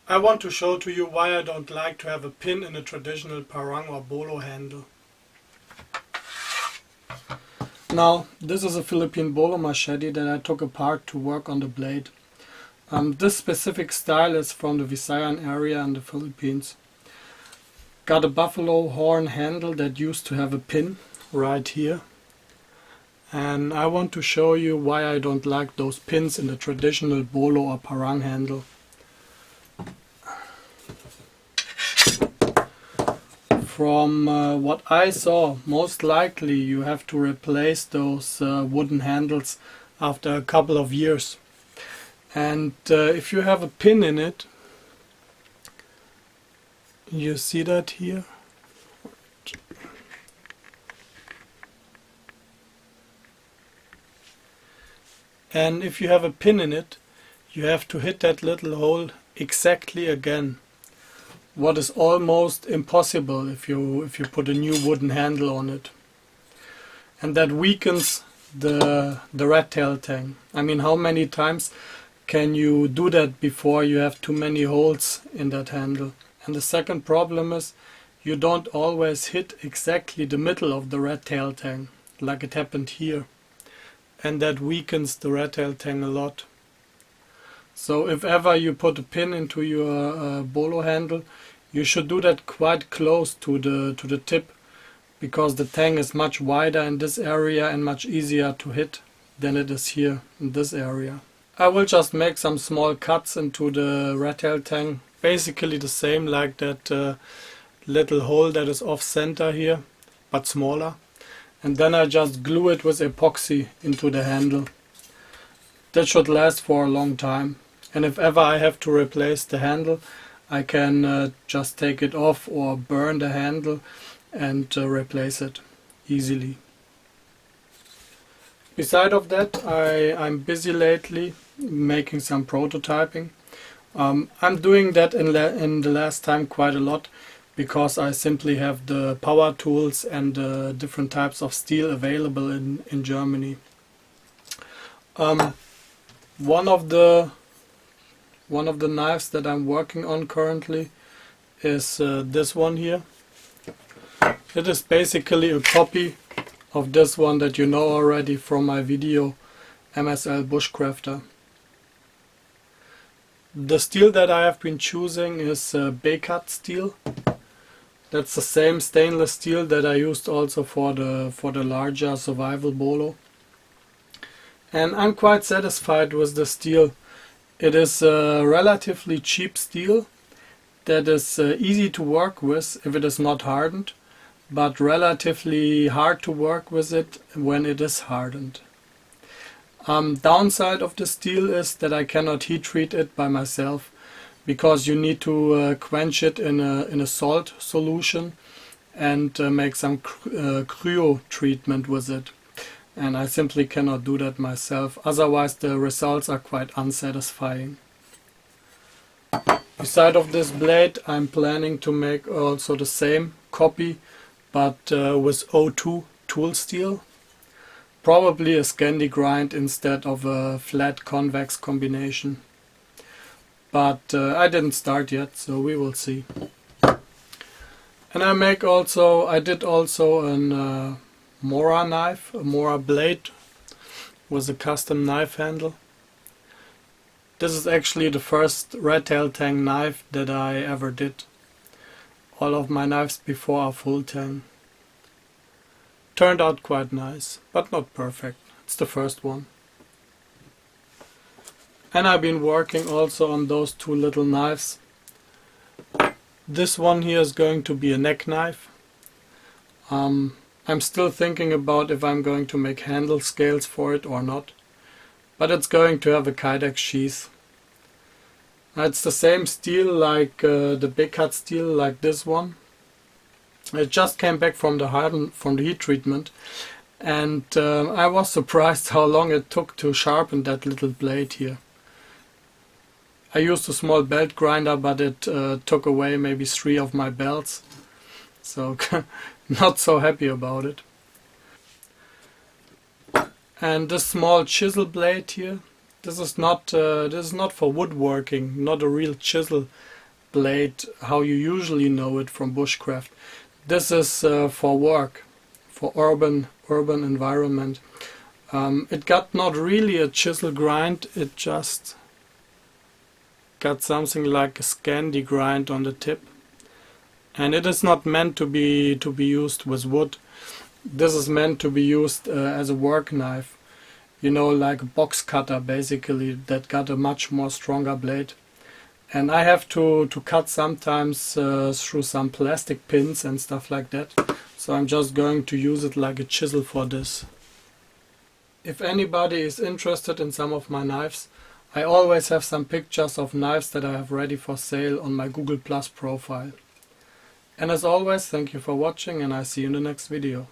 I want to show to you why I don't like to have a pin in a traditional parang or bolo handle. Now, this is a Philippine bolo machete that I took apart to work on the blade. This specific style is from the Visayan area in the Philippines. Got a buffalo horn handle that used to have a pin right here. And I want to show you why I don't like those pins in the traditional bolo or parang handle. From what I saw, most likely you have to replace those wooden handles after a couple of years. And if you have a pin in it, you see that here? And if you have a pin in it, you have to hit that little hole exactly again. What is almost impossible if you put a new wooden handle on it. And that weakens the rat tail tang. I mean, how many times can you do that before you have too many holes in that handle? And the second problem is you don't always hit exactly the middle of the rat tail tang, like it happened here. And that weakens the rat tail tang a lot. So if ever you put a pin into your bolo handle, you should do that quite close to the tip, because the tang is much wider in this area and much easier to hit than it is here in this area. I will just make some small cuts into the rat tail tang, basically the same like that little hole that is off center here, but smaller. And then I just glue it with epoxy into the handle. That should last for a long time. And if ever I have to replace the handle, I can just take it off or burn the handle and replace it easily. Beside of that, I'm busy lately making some prototyping. I'm doing that in the last time quite a lot, because I simply have the power tools and different types of steel available in Germany. One of the knives that I'm working on currently is this one here. It is basically a copy of this one that you know already from my video MSL Bushcrafter. The steel that I have been choosing is bay-cut steel. That's the same stainless steel that I used also for the larger survival bolo. And I'm quite satisfied with the steel. It is a relatively cheap steel that is easy to work with if it is not hardened, but relatively hard to work with it when it is hardened. Downside of the steel is that I cannot heat treat it by myself, because you need to quench it in a salt solution and make some cryo treatment with it. And I simply cannot do that myself, otherwise the results are quite unsatisfying. Beside of this blade, I'm planning to make also the same copy, but with O2 tool steel. Probably a Scandi grind instead of a flat convex combination. But I didn't start yet, so we will see. And I did also a Mora knife, a Mora blade with a custom knife handle. This is actually the first rat tail tang knife that I ever did. All of my knives before are full tang. Turned out quite nice, but not perfect. It's the first one. And I've been working also on those two little knives. This one here is going to be a neck knife. I'm still thinking about if I'm going to make handle scales for it or not. But it's going to have a Kydex sheath. It's the same steel like the big cut steel, like this one. It just came back from the heat treatment, and I was surprised how long it took to sharpen that little blade here. I used a small belt grinder, but it took away maybe 3 of my belts, so not so happy about it. And this small chisel blade here, this is not for woodworking, not a real chisel. blade how you usually know it from bushcraft. This is for work, for urban environment. It got not really a chisel grind, it just got something like a Scandi grind on the tip, and it is not meant to be used with wood. This is meant to be used as a work knife, you know, like a box cutter basically, that got a much more stronger blade. And I have to cut sometimes through some plastic pins and stuff like that, so I'm just going to use it like a chisel for this. If anybody is interested in some of my knives, I always have some pictures of knives that I have ready for sale on my Google Plus profile. And as always, thank you for watching, and I see you in the next video.